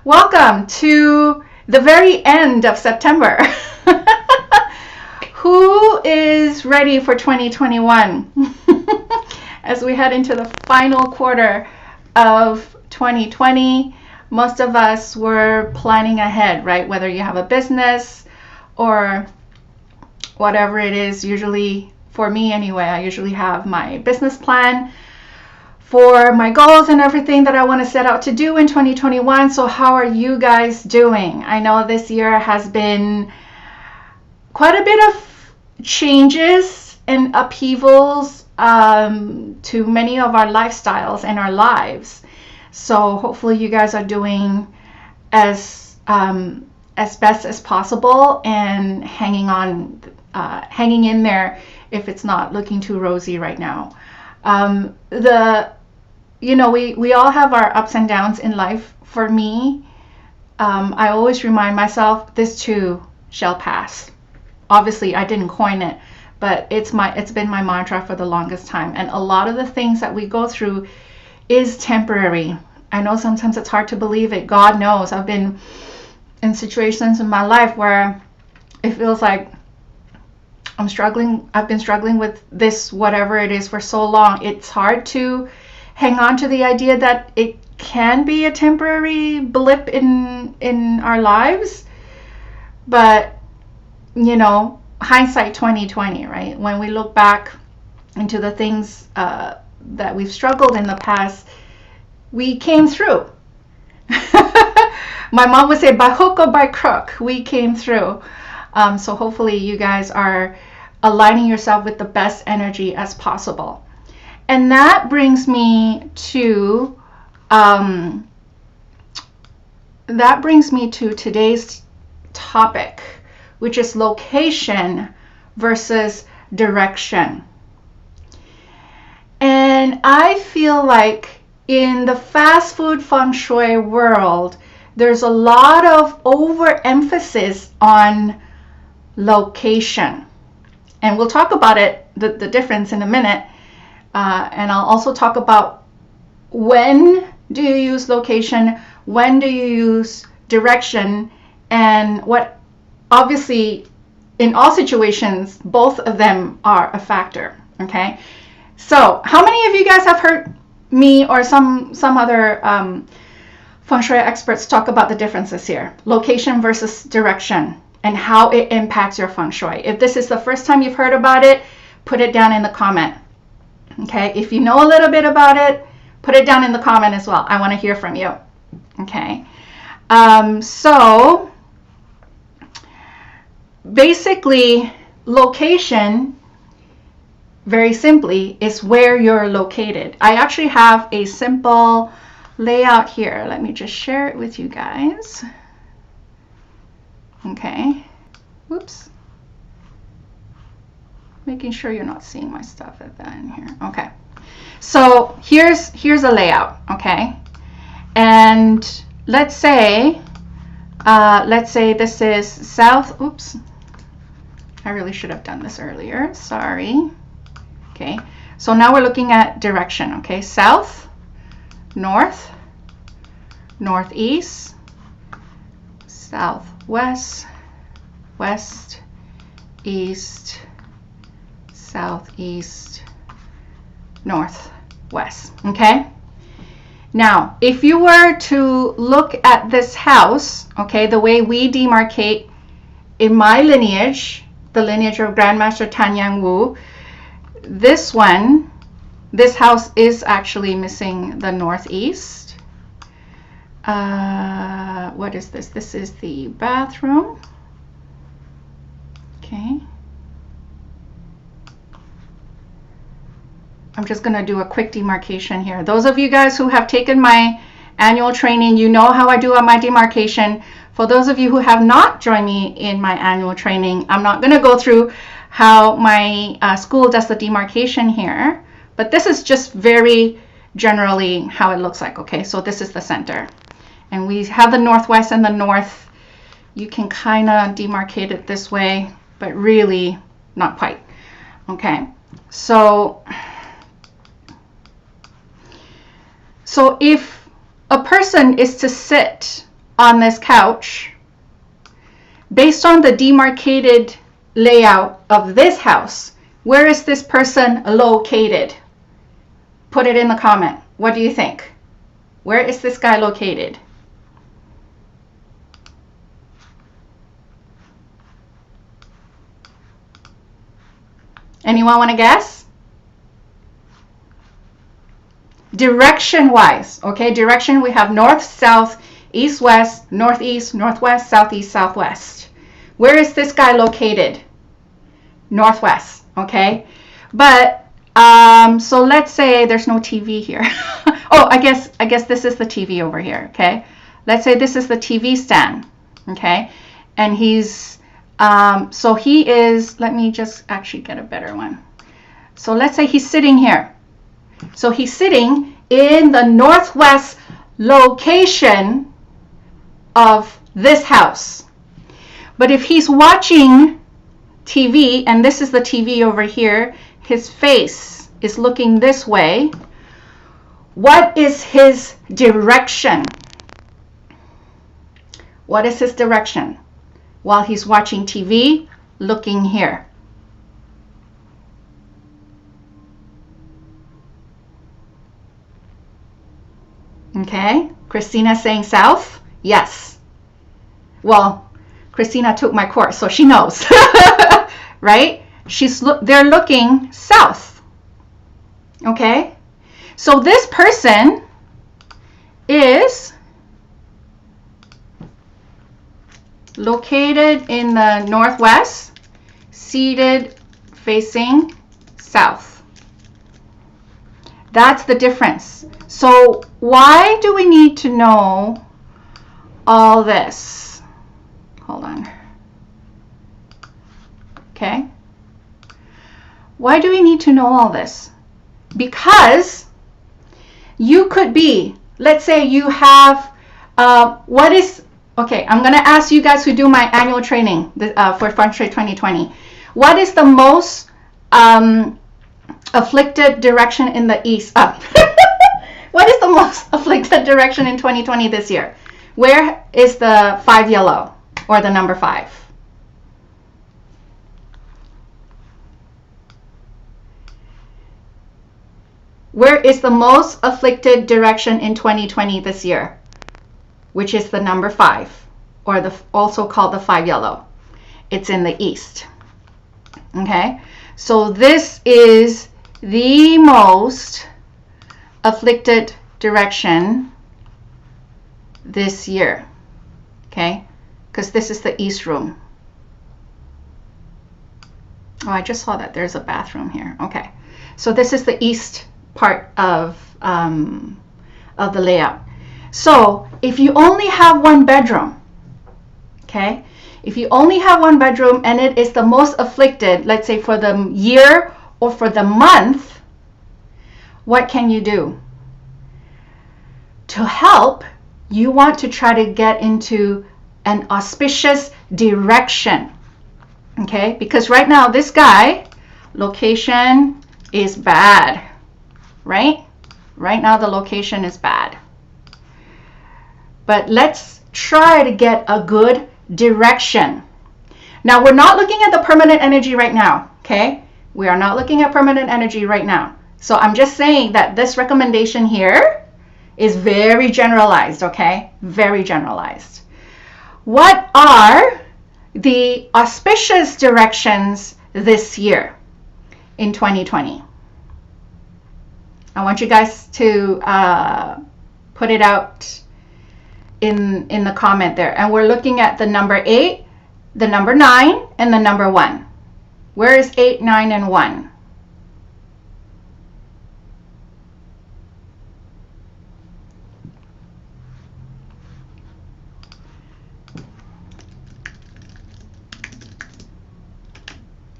Welcome to the very end of September. Who is ready for 2021? As we head into the final quarter of 2020, most of us were planning ahead, right? Whether you have a business or whatever it is. Usually, for me anyway, I usually have my business plan for my goals and everything that I want to set out to do in 2021. So how are you guys doing? I know this year has been quite a bit of changes and upheavals to many of our lifestyles and our lives. So hopefully you guys are doing as best as possible and hanging in there if it's not looking too rosy right now. We all have our ups and downs in life. For me, I always remind myself, this too shall pass. Obviously, I didn't coin it, but it's been my mantra for the longest time. And a lot of the things that we go through is temporary. I know sometimes it's hard to believe it. God knows. I've been in situations in my life where it feels like I've been struggling with this, whatever it is, for so long. It's hard to hang on to the idea that it can be a temporary blip in our lives. But, hindsight 2020, right? When we look back into the things that we've struggled in the past, we came through. My mom would say, by hook or by crook, we came through. So hopefully you guys are aligning yourself with the best energy as possible. And that brings me to today's topic, which is location versus direction. And I feel like in the fast food feng shui world, there's a lot of overemphasis on location. And we'll talk about it, the difference, in a minute. And I'll also talk about when do you use location, when do you use direction, and what, obviously, in all situations, both of them are a factor, okay? So how many of you guys have heard me or some other feng shui experts talk about the differences here, location versus direction, and how it impacts your feng shui? If this is the first time you've heard about it, put it down in the comment. Okay, if you know a little bit about it, put it down in the comment as well. I want to hear from you. Okay, so basically, location, very simply, is where you're located. I actually have a simple layout here. Let me just share it with you guys. Okay, whoops. Making sure you're not seeing my stuff at that in here. Okay, so here's a layout. Okay, and let's say this is south. Oops, I really should have done this earlier. Sorry. Okay, so now we're looking at direction. Okay, south, north, northeast, southwest, west, east, southeast, northwest. Okay, now if you were to look at this house, okay, the way we demarcate in my lineage, the lineage of Grandmaster Tan Yang Wu, this house is actually missing the northeast. What is this? This is the bathroom. Okay, I'm just going to do a quick demarcation here. Those of you guys who have taken my annual training, you know how I do my demarcation. For those of you who have not joined me in my annual training, I'm not going to go through how my school does the demarcation here, but this is just very generally how it looks like. Okay, so this is the center, and we have the northwest and the north. You can kind of demarcate it this way, but really not quite. Okay, so if a person is to sit on this couch, based on the demarcated layout of this house, where is this person located? Put it in the comment. What do you think? Where is this guy located? Anyone want to guess? Direction wise, okay, direction, we have north, south, east, west, northeast, northwest, southeast, southwest. Where is this guy located? Northwest, okay. But so let's say there's no TV here. Oh, I guess this is the TV over here, okay. Let's say this is the TV stand, okay, and he's so he is, let me just actually get a better one. So let's say he's sitting here. So he's sitting in the northwest location of this house. But if he's watching TV, and this is the TV over here, his face is looking this way, what is his direction? What is his direction while he's watching TV, looking here? Okay, Christina saying south. Yes. Well, Christina took my course, so she knows. Right? They're looking south. Okay? So this person is located in the northwest, seated facing south. That's the difference. So why do we need to know all this? Hold on. Okay. Why do we need to know all this? Because you could be, let's say you have, okay, I'm going to ask you guys who do my annual training for Feng Shui 2020. What is the most afflicted direction in the east? What is the most afflicted direction in 2020 this year? Where is the 5 yellow or the number 5? Where is the most afflicted direction in 2020 this year? Which is the number 5, or also called the 5 yellow. It's in the east. Okay, so this is the most afflicted direction this year. Okay, because this is the east room. Oh, I just saw that there's a bathroom here. Okay, so this is the east part of the layout. So if you only have one bedroom, okay, if you only have one bedroom and it is the most afflicted, let's say for the year or for the month, what can you do? To help, you want to try to get into an auspicious direction, okay? Because right now this guy, location is bad, right? Right now the location is bad. But let's try to get a good direction. Now we're not looking at the permanent energy right now, okay? We are not looking at permanent energy right now. So I'm just saying that this recommendation here is very generalized, okay? Very generalized. What are the auspicious directions this year in 2020? I want you guys to put it out in the comment there. And we're looking at the number 8, the number 9, and the number 1. Where is 8, 9, and 1?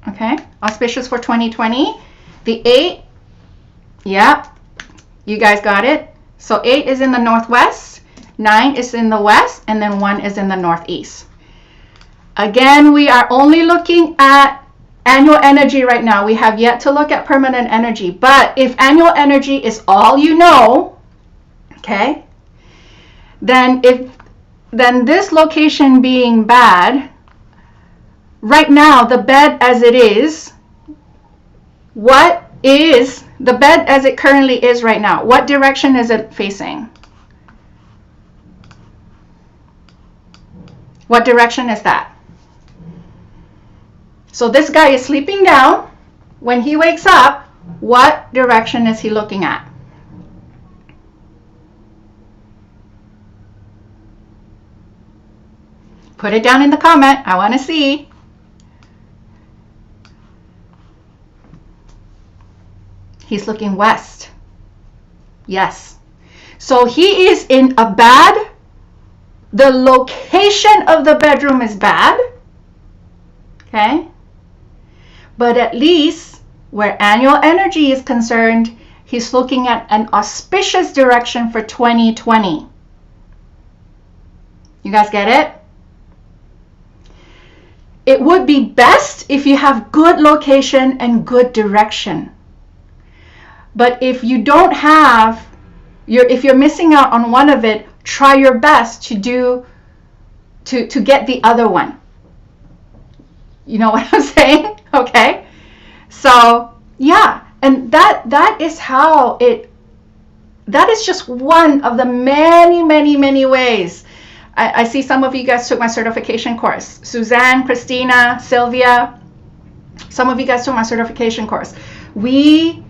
Okay, auspicious for 2020. The 8, yeah, you guys got it. So 8 is in the northwest, 9 is in the west, and then 1 is in the northeast. Again, we are only looking at annual energy right now. We have yet to look at permanent energy. But if annual energy is all you know, okay, then if then this location being bad, right now, the bed as it is, what is the bed as it currently is right now? What direction is it facing? What direction is that? So this guy is sleeping down. When he wakes up, what direction is he looking at? Put it down in the comment. I want to see. He's looking west. Yes. So he is in a bad, the location of the bedroom is bad. Okay. But at least where annual energy is concerned, he's looking at an auspicious direction for 2020. You guys get it? It would be best if you have good location and good direction. But if you don't have, if you're missing out on one of it, try your best to get the other one. You know what I'm saying? Okay. So yeah, and that is how that is just one of the many ways. I see some of you guys took my certification course. Suzanne, Christina, Sylvia, some of you guys took my certification course. We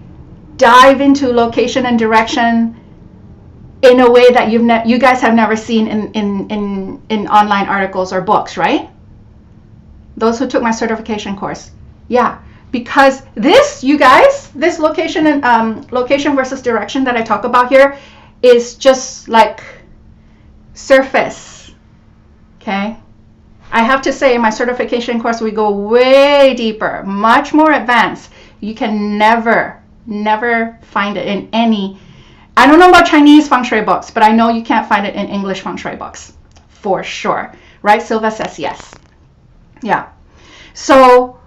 dive into location and direction in a way that you guys have never seen in online articles or books, right? Those who took my certification course. Yeah, because this, you guys, this location and location versus direction that I talk about here is just like surface. Okay, I have to say in my certification course we go way deeper, much more advanced. You can never find it in any, I don't know about Chinese feng shui books, but I know you can't find it in English feng shui books for sure, right? Silva says yes. Yeah, so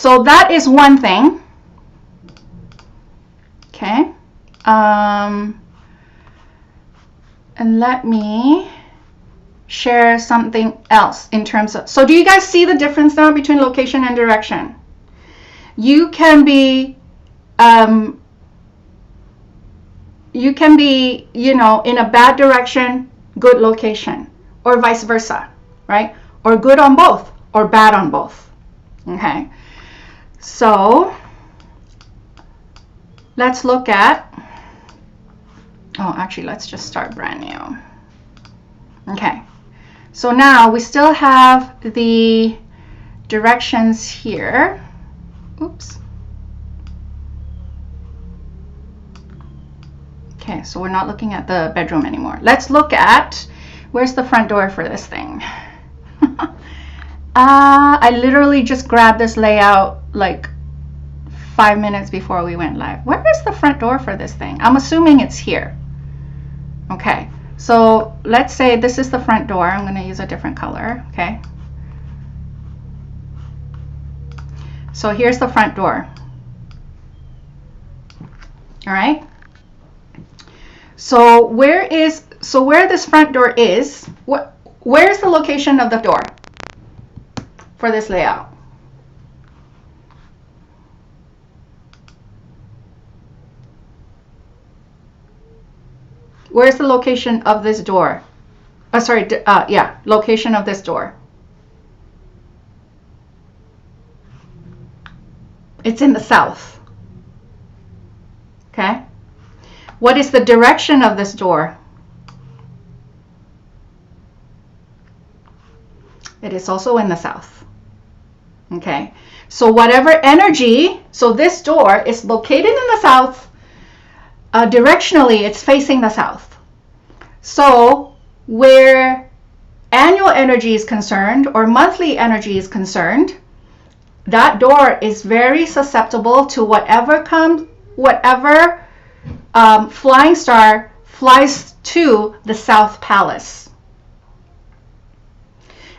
that is one thing. Okay, and let me share something else in terms of, so do you guys see the difference now between location and direction? You can be you know, in a bad direction, good location, or vice versa, right? Or good on both, or bad on both. Okay, so let's look at, oh, actually, let's just start brand new. Okay, so now we still have the directions here. Oops. Okay, so we're not looking at the bedroom anymore. Let's look at, where's the front door for this thing? I literally just grabbed this layout like 5 minutes before we went live. Where is the front door for this thing? I'm assuming it's here. Okay, so let's say this is the front door. I'm going to use a different color. Okay, so here's the front door. All right, so where this front door is, where's the location of the door for this layout? Where's the location of this door? Yeah, location of this door. It's in the south. Okay. What is the direction of this door? It is also in the south. Okay. So whatever energy, so this door is located in the south. Directionally, it's facing the south. So where annual energy is concerned or monthly energy is concerned, that door is very susceptible to whatever flying star flies to the South Palace.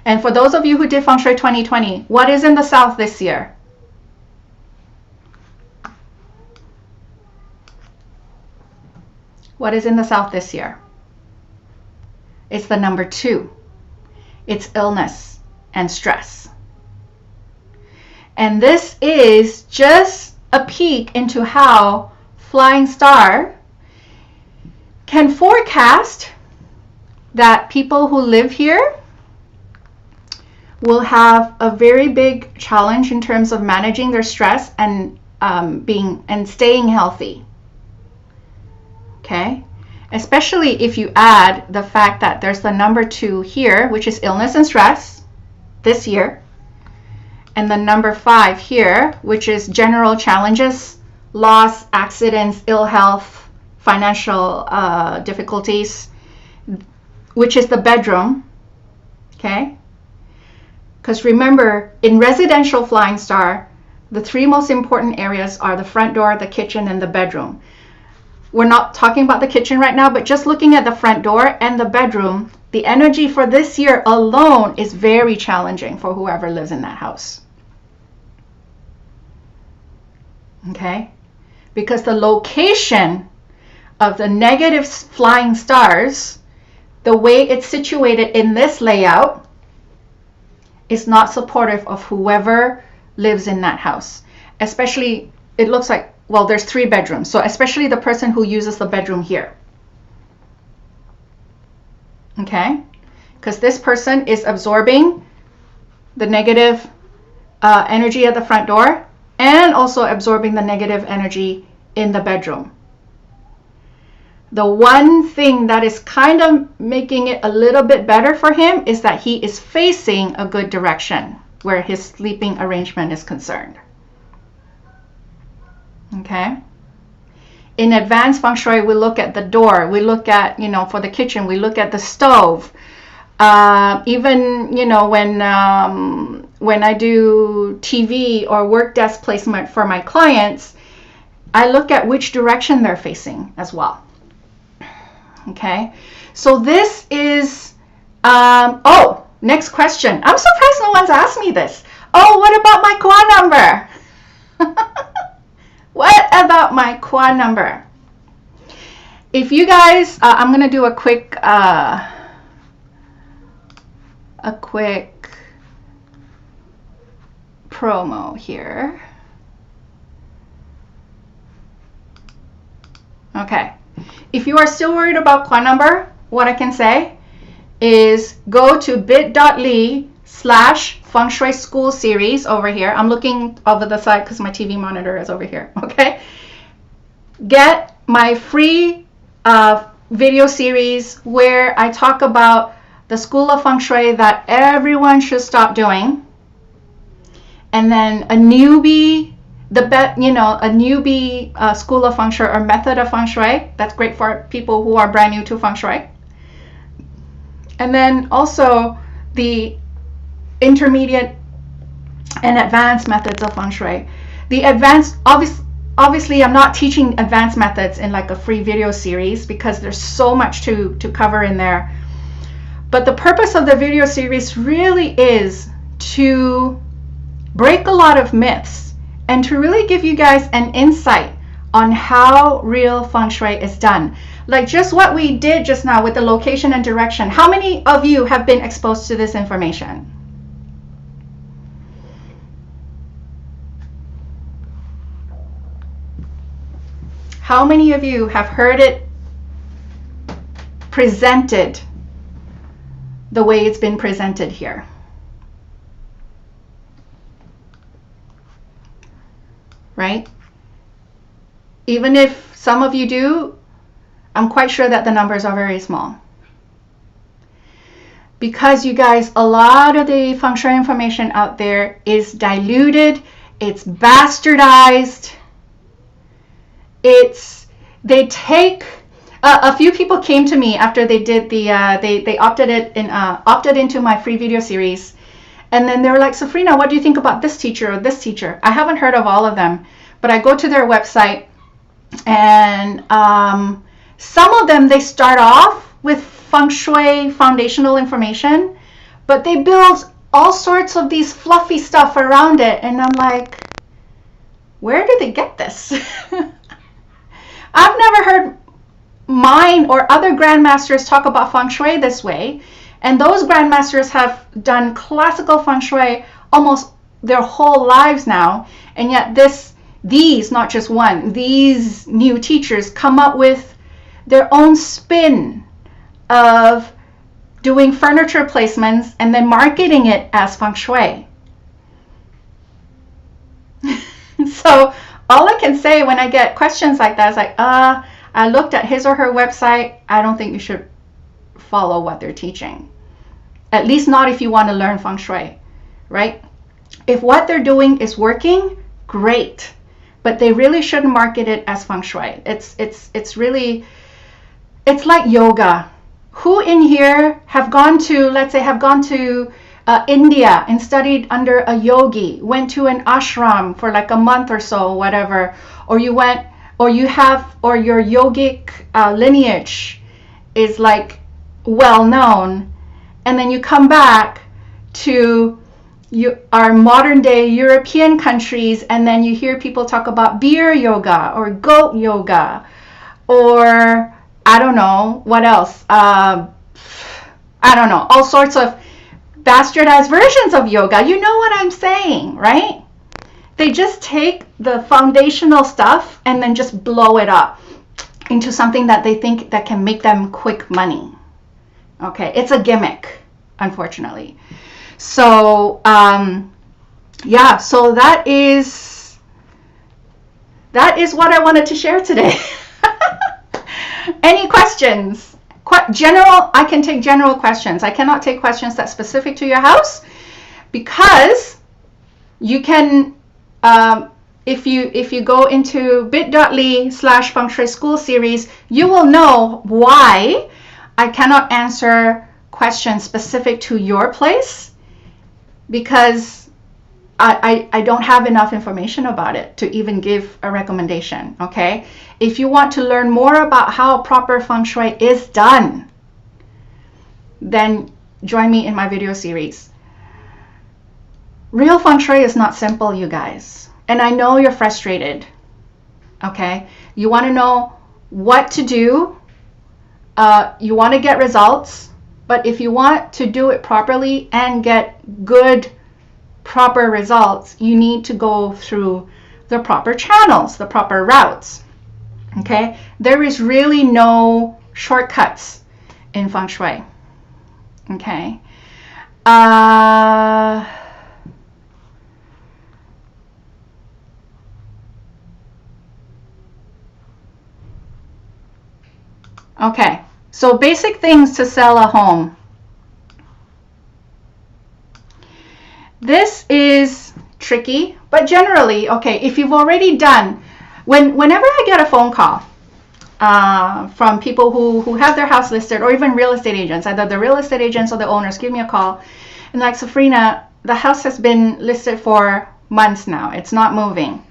And for those of you who did Feng Shui 2020, what is in the south this year? What is in the south this year? It's the number 2. It's illness and stress. And this is just a peek into how Flying Star can forecast that people who live here will have a very big challenge in terms of managing their stress and staying healthy. Okay, especially if you add the fact that there's the number 2 here, which is illness and stress this year, and the number 5 here, which is general challenges, loss, accidents, ill health, financial difficulties, which is the bedroom. Okay, because remember, in residential Flying Star, the 3 most important areas are the front door, the kitchen, and the bedroom. We're not talking about the kitchen right now, but just looking at the front door and the bedroom, the energy for this year alone is very challenging for whoever lives in that house. Okay? Because the location of the negative flying stars, the way it's situated in this layout, is not supportive of whoever lives in that house. Especially, it looks like, well, there's 3 bedrooms, so especially the person who uses the bedroom here. Okay? Because this person is absorbing the negative energy at the front door and also absorbing the negative energy in the bedroom. The one thing that is kind of making it a little bit better for him is that he is facing a good direction where his sleeping arrangement is concerned. Okay? In advanced Feng Shui, we look at the door. We look at, for the kitchen, we look at the stove. Even, when I do TV or work desk placement for my clients, I look at which direction they're facing as well. Okay? So this is, next question. I'm surprised no one's asked me this. Oh, what about my Kwa number? What about my Kwa number? If you guys, I'm going to do a quick promo here. Okay. If you are still worried about Kwa number, what I can say is go to bit.ly/Feng Shui School Series over here. I'm looking over the side because my TV monitor is over here. Okay. Get my free video series where I talk about the school of Feng Shui that everyone should stop doing, and then a newbie, a newbie school of Feng Shui or method of Feng Shui. That's great for people who are brand new to Feng Shui. And then also the intermediate and advanced methods of Feng Shui. The advanced, obviously I'm not teaching advanced methods in like a free video series because there's so much to cover in there. But the purpose of the video series really is to break a lot of myths and to really give you guys an insight on how real Feng Shui is done. Like just what we did just now with the location and direction. How many of you have been exposed to this information? How many of you have heard it presented the way it's been presented here? Right? Even if some of you do, I'm quite sure that the numbers are very small. Because you guys, a lot of the Feng Shui information out there is diluted, it's bastardized, they take, a few people came to me after they did the, they opted into my free video series. And then they were like, Safrina, what do you think about this teacher or this teacher? I haven't heard of all of them, but I go to their website and some of them, they start off with Feng Shui foundational information, but they build all sorts of these fluffy stuff around it. And I'm like, where did they get this? I've never heard mine or other grandmasters talk about feng shui this way, and those grandmasters have done classical feng shui almost their whole lives now, and yet these, not just one, these new teachers come up with their own spin of doing furniture placements and then marketing it as feng shui. So all I can say when I get questions like that is like, I looked at his or her website. I don't think you should follow what they're teaching. At least not if you want to learn feng shui, right? If what they're doing is working, great. But they really shouldn't market it as feng shui. It's really, it's like yoga. Who in here have gone to, let's say, India and studied under a yogi, went to an ashram for like a month or so, whatever, or you went, or you have, or your yogic lineage is like well known, and then you come back to our modern day European countries, and then you hear people talk about beer yoga or goat yoga, or I don't know what else. I don't know, all sorts of bastardized versions of yoga. You know what I'm saying, right? They just take the foundational stuff and then just blow it up into something that they think that can make them quick money. Okay, it's a gimmick, unfortunately. So yeah, so that is what I wanted to share today. Any questions? General, I can take general questions. I cannot take questions that's specific to your house, because you can, if you go into bit.ly/Feng Shui School series, you will know why I cannot answer questions specific to your place, because I don't have enough information about it to even give a recommendation, okay? If you want to learn more about how proper feng shui is done, then join me in my video series. Real feng shui is not simple, you guys. And I know you're frustrated, okay? You want to know what to do. You want to get results. But if you want to do it properly and get good, proper results, you need to go through the proper channels, the proper routes. Okay? There is really no shortcuts in feng shui. Okay? Okay. So basic things to sell a home. This is tricky, but generally, okay, if you've already done, whenever I get a phone call from people who have their house listed, or even real estate agents, either the real estate agents or the owners give me a call, and like, Safrina, the house has been listed for months now. It's not moving.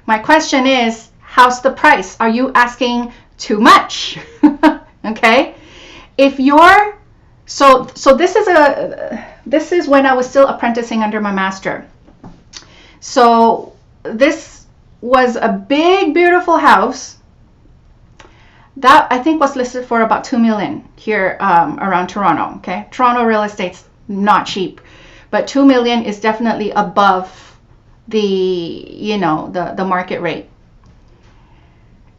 My question is, how's the price? Are you asking too much? Okay, if you're so this is when I was still apprenticing under my master. So this was a big, beautiful house that I think was listed for about 2 million here around Toronto. Okay, Toronto real estate's not cheap, but 2 million is definitely above the the market rate.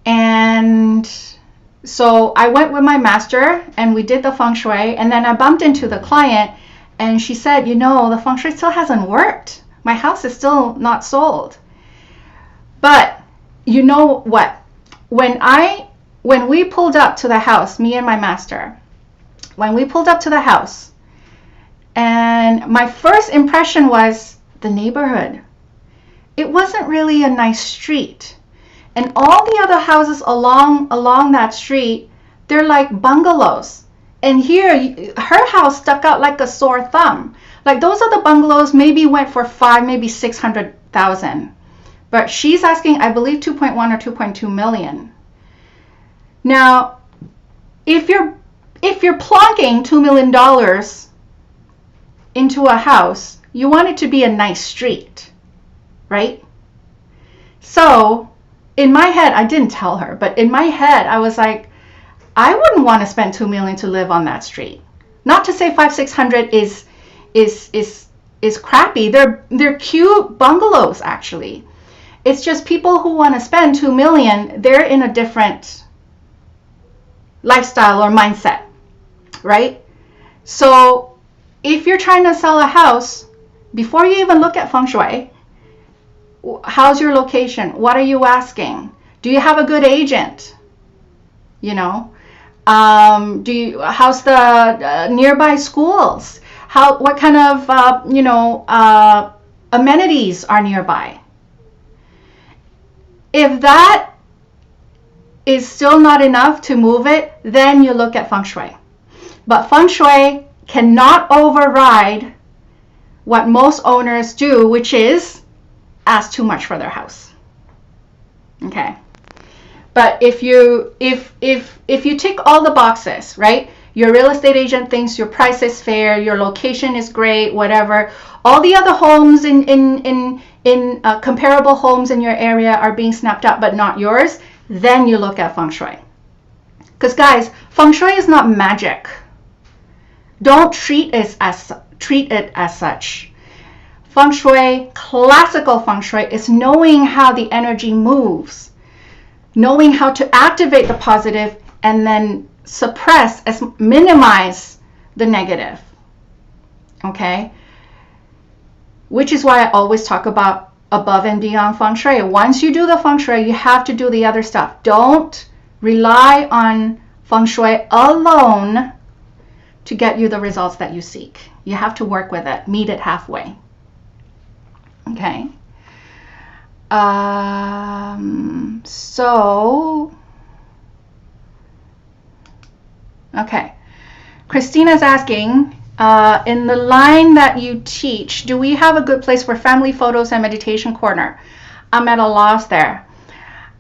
And so I went with my master and we did the feng shui, and then I bumped into the client and she said, the feng shui still hasn't worked. My house is still not sold. But you know what? When we pulled up to the house, me and my master, when we pulled up to the house, and my first impression was the neighborhood. It wasn't really a nice street. And all the other houses along that street, they're like bungalows. And here, her house stuck out like a sore thumb. Like, those other bungalows maybe went for maybe 600,000. But she's asking, I believe, 2.1 or 2.2 million. Now, if you're plonking $2 million into a house, you want it to be a nice street, right? So in my head, I didn't tell her, but in my head, I was like, I wouldn't want to spend $2 million to live on that street. Not to say 500-600 is crappy. They're cute bungalows, actually. It's just people who want to spend $2 million, they're in a different lifestyle or mindset, right? So if you're trying to sell a house, before you even look at Feng Shui, how's your location? What are you asking? Do you have a good agent? You know, how's the nearby schools? What kind of amenities are nearby? If that is still not enough to move it, then you look at Feng Shui. But Feng Shui cannot override what most owners do, which is ask too much for their house. Okay. But if you tick all the boxes, right? Your real estate agent thinks your price is fair, your location is great, whatever. All the other homes in comparable homes in your area are being snapped up, but not yours. Then you look at Feng Shui. Because guys, Feng Shui is not magic. Don't treat it as such. Feng Shui, classical Feng Shui, is knowing how the energy moves, knowing how to activate the positive and then suppress, minimize the negative. Okay? Which is why I always talk about above and beyond Feng Shui. Once you do the Feng Shui, you have to do the other stuff. Don't rely on Feng Shui alone to get you the results that you seek. You have to work with it, meet it halfway. Okay. Okay. Christina's asking, in the line that you teach, do we have a good place for family photos and meditation corner? I'm at a loss there.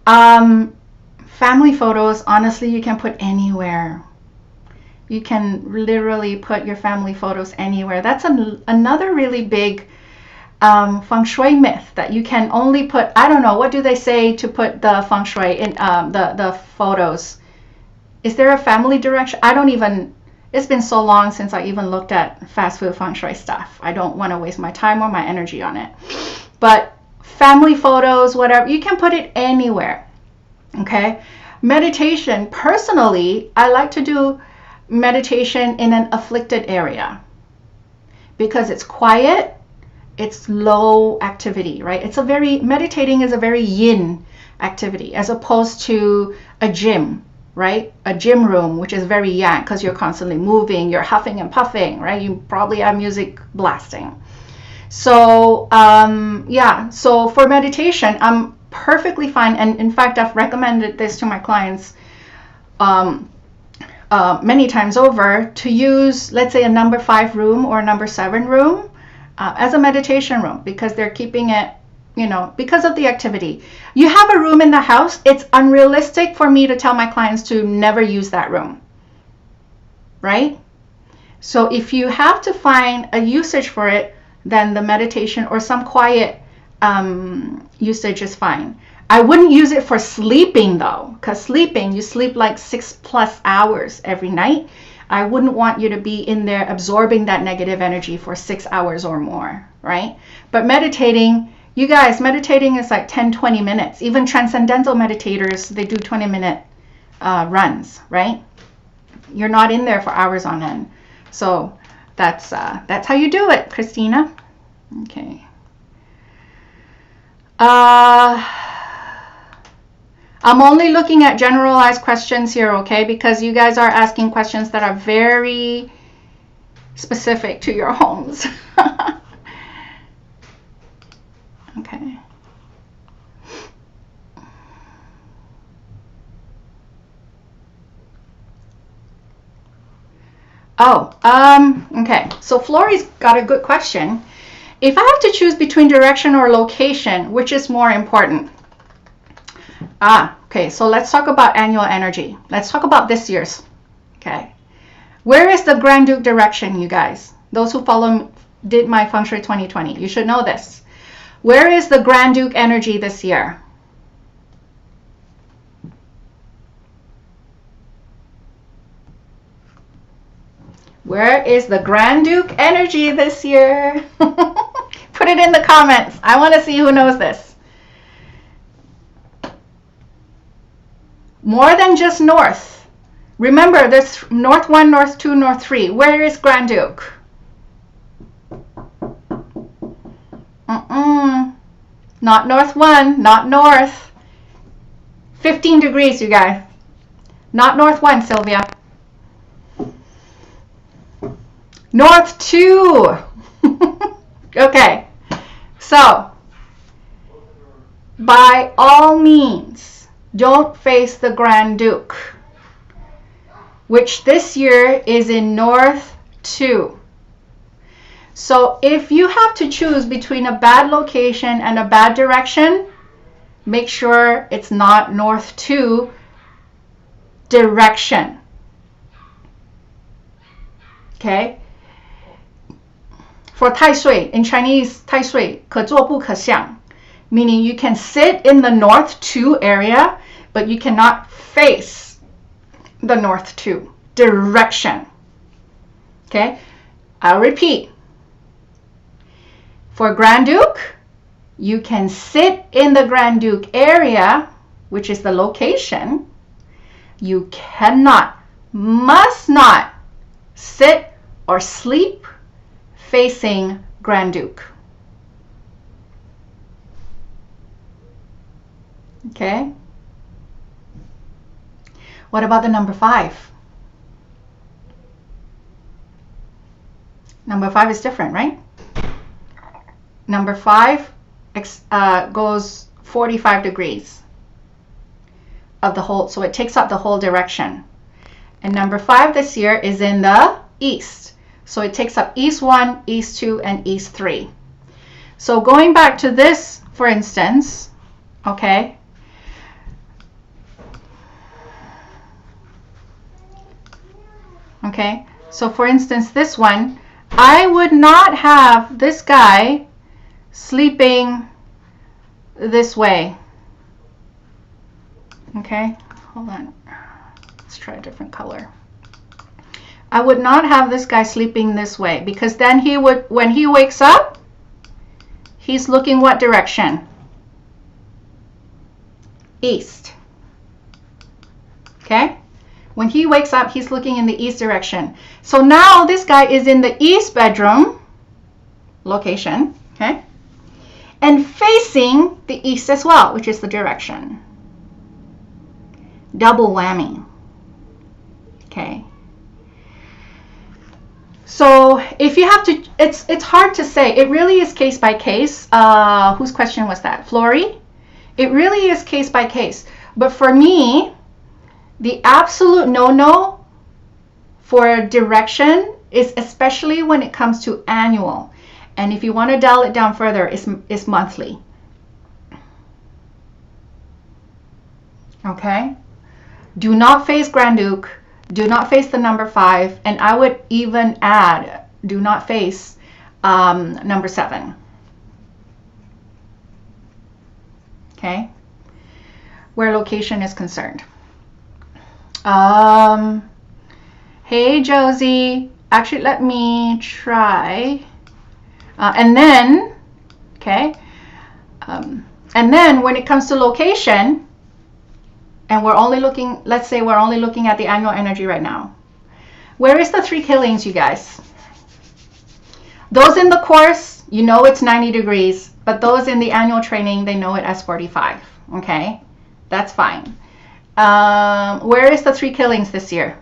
Family photos, honestly, you can put anywhere. You can literally put your family photos anywhere. That's another really big Feng Shui myth, that you can only put, I don't know, what do they say to put the Feng Shui in the photos? Is there a family direction? I don't even, it's been so long since I even looked at fast food Feng Shui stuff. I don't want to waste my time or my energy on it. But family photos, whatever, you can put it anywhere. Okay? Meditation, personally, I like to do meditation in an afflicted area because it's quiet, it's low activity, right? Meditating is a very yin activity as opposed to a gym, right? A gym room, which is very yang because you're constantly moving, you're huffing and puffing, right? You probably have music blasting. So yeah, so for meditation, I'm perfectly fine. And in fact, I've recommended this to my clients many times over, to use, let's say, a number 5 room or a number 7 room as a meditation room, because they're keeping it, you know, because of the activity. You have a room in the house, it's unrealistic for me to tell my clients to never use that room, right? So if you have to find a usage for it, then the meditation or some quiet usage is fine. I wouldn't use it for sleeping though, because sleeping, you sleep like 6+ hours every night. I wouldn't want you to be in there absorbing that negative energy for 6 hours or more, right? But meditating, you guys, meditating is like 10-20 minutes. Even transcendental meditators, they do 20-minute runs, right? You're not in there for hours on end. So that's how you do it, Christina. Okay. I'm only looking at generalized questions here, okay? Because you guys are asking questions that are very specific to your homes. Okay. Okay. So Florie's got a good question. If I have to choose between direction or location, which is more important? Okay, so let's talk about annual energy. Let's talk about this year's. Okay. Where is the Grand Duke direction, you guys? Those who did my Feng Shui 2020, you should know this. Where is the Grand Duke energy this year? Where is the Grand Duke energy this year? Put it in the comments. I want to see who knows this. More than just north. Remember, there's north 1, north 2, north 3. Where is Grand Duke? Not north 1, not north. 15 degrees, you guys. Not north 1, Sylvia. North 2. Okay. So, by all means, don't face the Grand Duke, which this year is in north 2. So if you have to choose between a bad location and a bad direction, make sure it's not north 2 direction. Okay? For 太岁, in Chinese, 太岁,可坐不可向, meaning you can sit in the north 2 area, but you cannot face the north 2 direction. Okay? I'll repeat. For Grand Duke, you can sit in the Grand Duke area, which is the location. You cannot, must not sit or sleep facing Grand Duke. Okay? What about the number 5? Number 5 is different, right? Number 5 goes 45 degrees of the whole, so it takes up the whole direction. And number 5 this year is in the east. So it takes up east 1, east 2, and east 3. So going back to this, for instance, okay, okay, so for instance, this one, I would not have this guy sleeping this way. Okay, hold on. Let's try a different color. I would not have this guy sleeping this way, because then he would, when he wakes up, he's looking what direction? East. Okay? When he wakes up, he's looking in the east direction. So now this guy is in the east bedroom location, okay? And facing the east as well, which is the direction. Double whammy. Okay. So if you have to, it's hard to say. It really is case by case. Whose question was that? Flory? It really is case by case. But for me, the absolute no-no for direction is especially when it comes to annual. And if you want to dial it down further, it's monthly. Okay? Do not face Grand Duke. Do not face the number 5. And I would even add, do not face number 7. Okay? Where location is concerned. Hey, Josie. Actually, let me try. And then, okay. And then when it comes to location, and we're only looking, let's say we're only looking at the annual energy right now. Where is the 3 killings, you guys? Those in the course, you know it's 90 degrees, but those in the annual training, they know it as 45, okay? That's fine. Where is the 3 killings this year?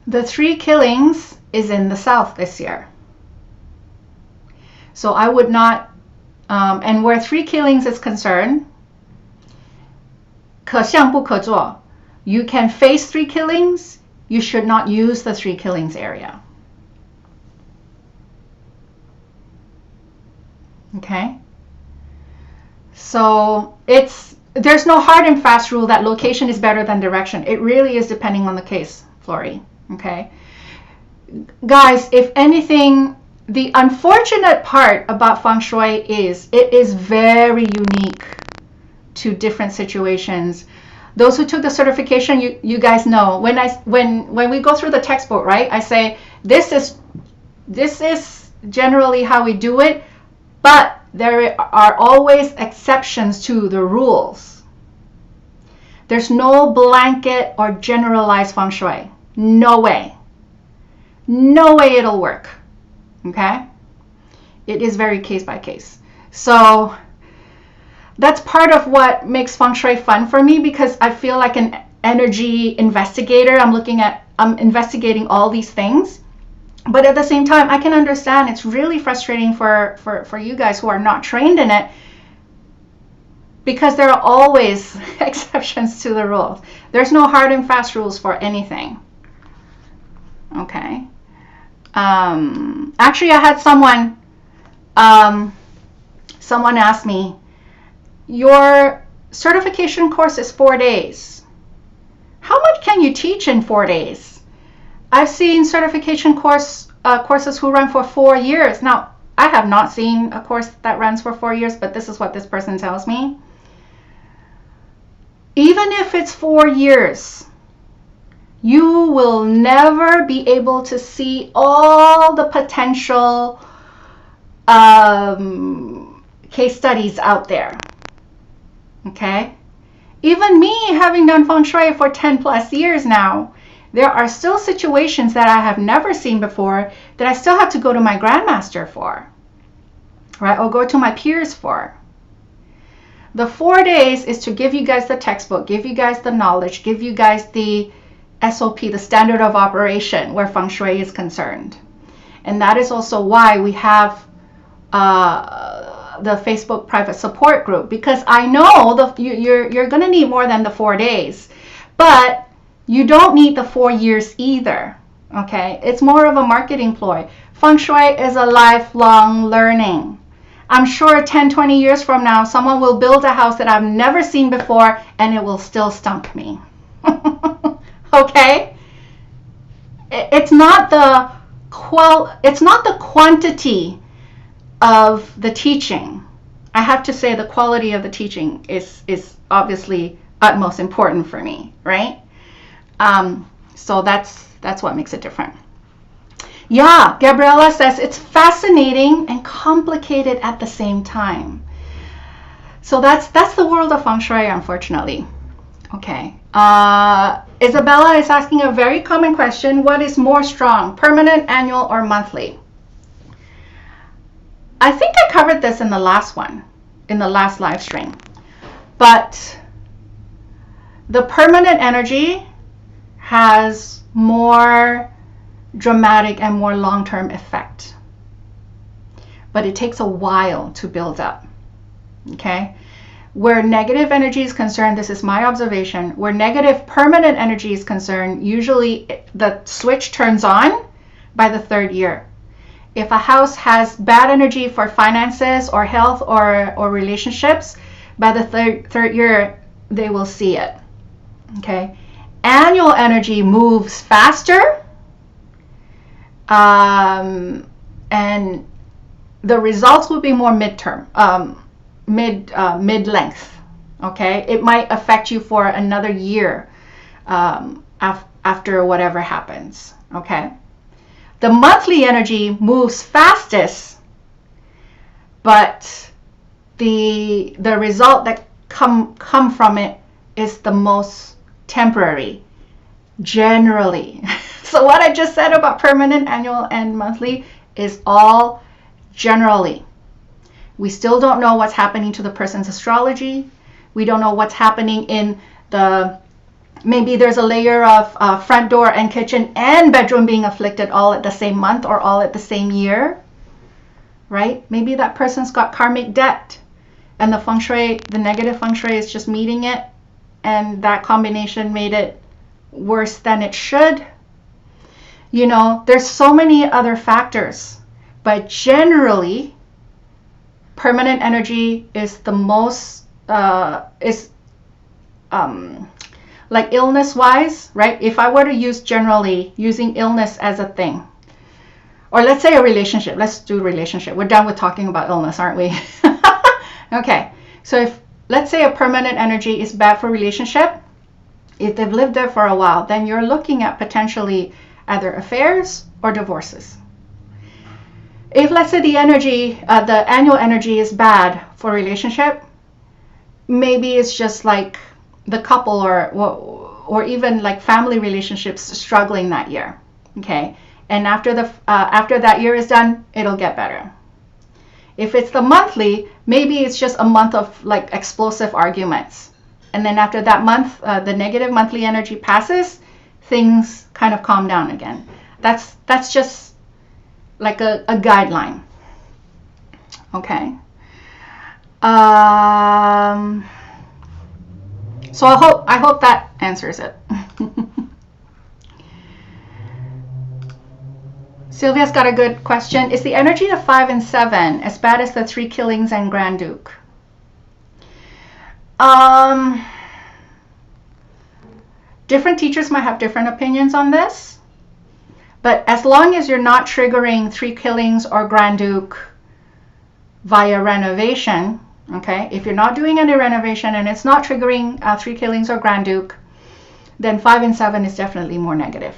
The 3 killings is in the south this year. So I would not, and where 3 killings is concerned, 可向不可坐, you can face 3 killings, you should not use the 3 killings area. Okay? So there's no hard and fast rule that location is better than direction. It really is depending on the case, Flory. Okay? Guys, if anything, the unfortunate part about Feng Shui is it is very unique to different situations. Those who took the certification, you guys know, when we go through the textbook, right, I say this is generally how we do it, but there are always exceptions to the rules. There's no blanket or generalized Feng Shui. No way. No way it'll work. Okay? It is very case by case. So that's part of what makes Feng Shui fun for me, because I feel like an energy investigator. I'm investigating all these things. But at the same time, I can understand it's really frustrating for you guys who are not trained in it, because there are always exceptions to the rules. There's no hard and fast rules for anything. Okay. Actually, I had someone asked me, your certification course is 4 days. How much can you teach in 4 days? I've seen certification courses who run for 4 years. Now, I have not seen a course that runs for 4 years, but this is what this person tells me. Even if it's 4 years, you will never be able to see all the potential case studies out there. Okay? Even me, having done Feng Shui for 10 plus years now, there are still situations that I have never seen before that I still have to go to my grandmaster for, right? Or go to my peers for. The 4 days is to give you guys the textbook, give you guys the knowledge, give you guys the SOP, the standard of operation where Feng Shui is concerned. And that is also why we have the Facebook private support group, because I know you're going to need more than the 4 days, but you don't need the 4 years either. Okay, it's more of a marketing ploy. Feng Shui is a lifelong learning. I'm sure 10-20 years from now, someone will build a house that I've never seen before, and it will still stump me. Okay, it's not the quantity of the teaching. I have to say the quality of the teaching is obviously utmost important for me, right? So that's what makes it different. Yeah, Gabriella says it's fascinating and complicated at the same time. So that's the world of Feng Shui, unfortunately. Okay. Isabella is asking a very common question. What is more strong, permanent, annual, or monthly? I think I covered this in the last one, in the last live stream. But the permanent energy has more dramatic and more long-term effect. But it takes a while to build up. Okay? Where negative energy is concerned, this is my observation, where negative permanent energy is concerned, usually the switch turns on by the 3rd year. If a house has bad energy for finances or health or relationships, by the third year, they will see it. Okay? Annual energy moves faster, and the results will be more midterm. Mid-length. Okay, it might affect you for another year after whatever happens. Okay, the monthly energy moves fastest, but the result that come from it is the most temporary, generally. So what I just said about permanent, annual, and monthly is all generally. We still don't know what's happening to the person's astrology. We don't know what's happening in maybe there's a layer of front door and kitchen and bedroom being afflicted all at the same month or all at the same year, right? Maybe that person's got karmic debt and the Feng Shui, the negative Feng Shui is just meeting it, and that combination made it worse than it should. You know, there's so many other factors, but generally, permanent energy is the most, like illness wise, right? If I were to use generally, using illness as a thing, or let's say a relationship. Let's do relationship. We're done with talking about illness, aren't we? Okay. So if, let's say, a permanent energy is bad for relationship, if they've lived there for a while, then you're looking at potentially either affairs or divorces. If, let's say, the energy, the annual energy is bad for relationship, maybe it's just like the couple or even like family relationships struggling that year. Okay. And after that year is done, it'll get better. If it's the monthly, maybe it's just a month of like explosive arguments. And then after that month, the negative monthly energy passes, things kind of calm down again. That's just like a guideline. Okay. So I hope that answers it. Sylvia's got a good question. Is the energy of 5 and 7 as bad as the 3 killings and Grand Duke? Different teachers might have different opinions on this, but as long as you're not triggering 3 killings or Grand Duke via renovation, okay, if you're not doing any renovation and it's not triggering 3 killings or Grand Duke, then 5 and 7 is definitely more negative.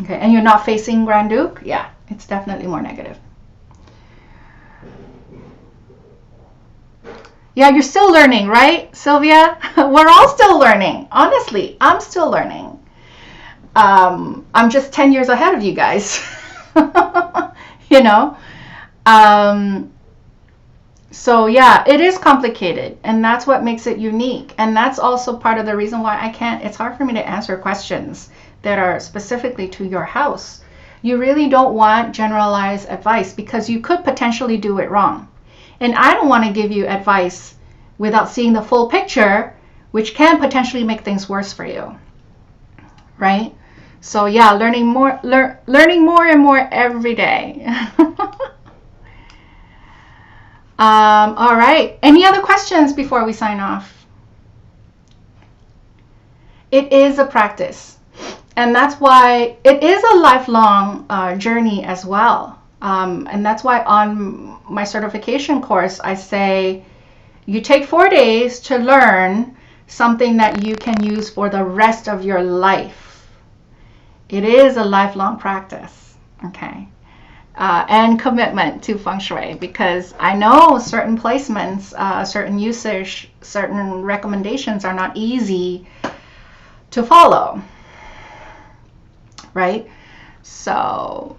Okay, and you're not facing Grand Duke, yeah, it's definitely more negative. Yeah, you're still learning, right, Sylvia? We're all still learning. Honestly, I'm still learning. I'm just 10 years ahead of you guys. You know? So yeah, it is complicated, and that's what makes it unique. And that's also part of the reason why it's hard for me to answer questions that are specifically to your house. You really don't want generalized advice because you could potentially do it wrong. And I don't want to give you advice without seeing the full picture, which can potentially make things worse for you. Right? So yeah, learning more and more every day. All right. Any other questions before we sign off? It is a practice. And that's why it is a lifelong journey as well. And that's why on my certification course, I say you take 4 days to learn something that you can use for the rest of your life. It is a lifelong practice, okay? And commitment to Feng Shui, because I know certain placements, certain usage, certain recommendations are not easy to follow, right? So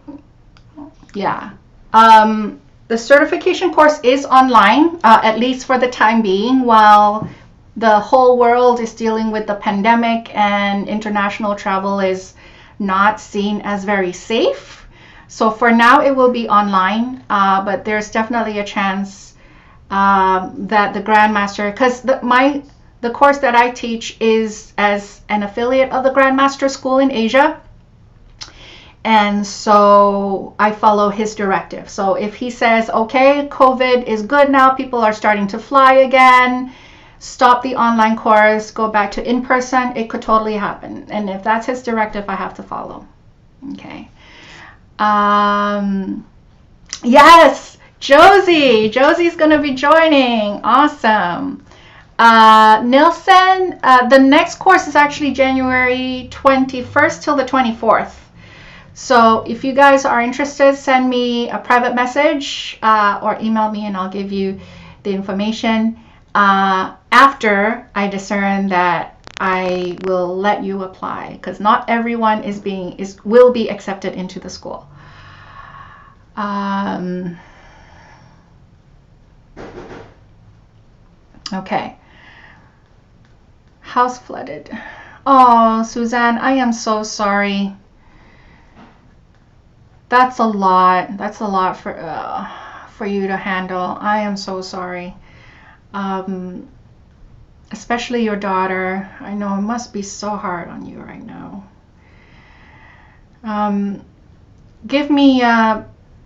yeah, the certification course is online, at least for the time being, while the whole world is dealing with the pandemic and international travel is not seen as very safe. So for now it will be online, but there's definitely a chance that the Grandmaster, because the course that I teach is as an affiliate of the Grandmaster School in Asia. And so I follow his directive. So if he says, okay, COVID is good now, people are starting to fly again, stop the online course, go back to in-person, it could totally happen. And if that's his directive, I have to follow. Okay. Yes, Josie's going to be joining. Awesome. Nilsen, the next course is actually January 21st till the 24th. So if you guys are interested, send me a private message or email me and I'll give you the information after I discern that I will let you apply, because not everyone will be accepted into the school. Okay. House flooded. Oh, Suzanne, I am so sorry. That's a lot. That's a lot for you to handle. I am so sorry. Especially your daughter. I know it must be so hard on you right now. Give me,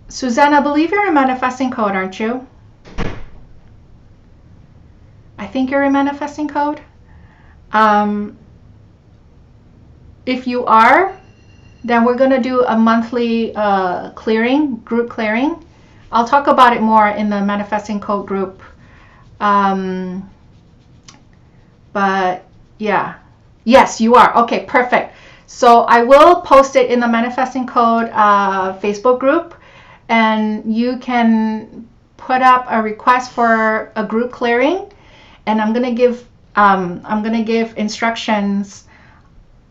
Suzanne, I believe you're a manifesting code, aren't you? I think you're a manifesting code. If you are, Then we're going to do a monthly clearing, group clearing. I'll talk about it more in the Manifesting Code group. But yeah, yes, you are. Okay, perfect. So I will post it in the Manifesting Code Facebook group, and you can put up a request for a group clearing, and I'm gonna give instructions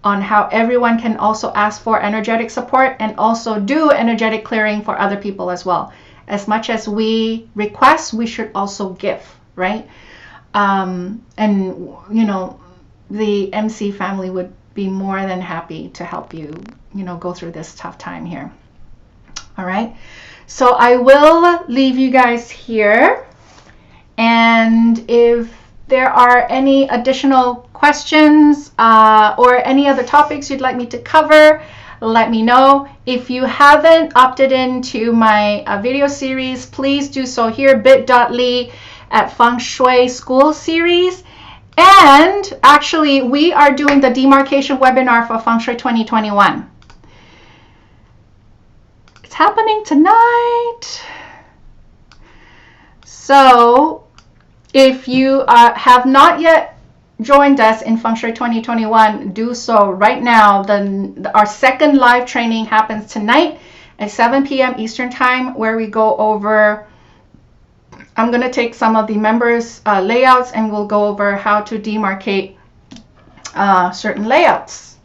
on how everyone can also ask for energetic support and also do energetic clearing for other people as well. As much as we request, we should also give, right? And you know, the MC family would be more than happy to help you, you know, go through this tough time here. All right, so I will leave you guys here, and if there are any additional questions or any other topics you'd like me to cover, let me know. If you haven't opted into my video series, please do so here, bit.ly at Feng Shui School Series. And actually, we are doing the demarcation webinar for Feng Shui 2021. It's happening tonight. So if you have not yet joined us in Feng Shui 2021, do so right now. Our second live training happens tonight at 7 p.m. Eastern Time, where we go over, I'm going to take some of the members' layouts, and we'll go over how to demarcate certain layouts.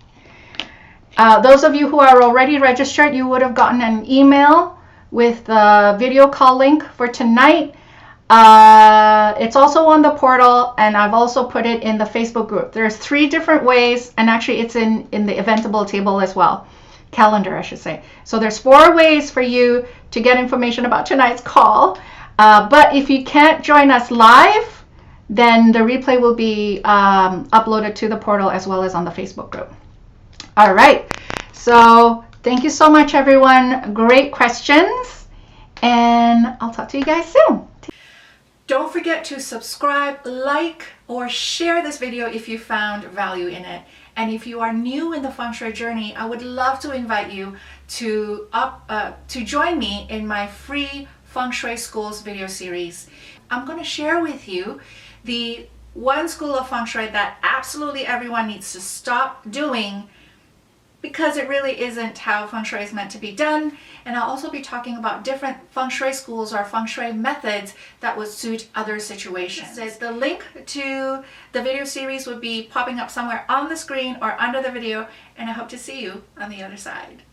Those of you who are already registered, you would have gotten an email with the video call link for tonight. It's also on the portal, and I've also put it in the Facebook group. There's 3 different ways, and actually it's in the eventable table as well, calendar I should say. So there's 4 ways for you to get information about tonight's call. But if you can't join us live, then the replay will be uploaded to the portal as well as on the Facebook group. All right, so thank you so much, everyone. Great questions, and I'll talk to you guys soon. Don't forget to subscribe, like, or share this video if you found value in it. And if you are new in the Feng Shui journey, I would love to invite you to join me in my free Feng Shui Schools video series. I'm going to share with you the one school of Feng Shui that absolutely everyone needs to stop doing, because it really isn't how Feng Shui is meant to be done. And I'll also be talking about different Feng Shui schools or Feng Shui methods that would suit other situations. The link to the video series would be popping up somewhere on the screen or under the video, and I hope to see you on the other side.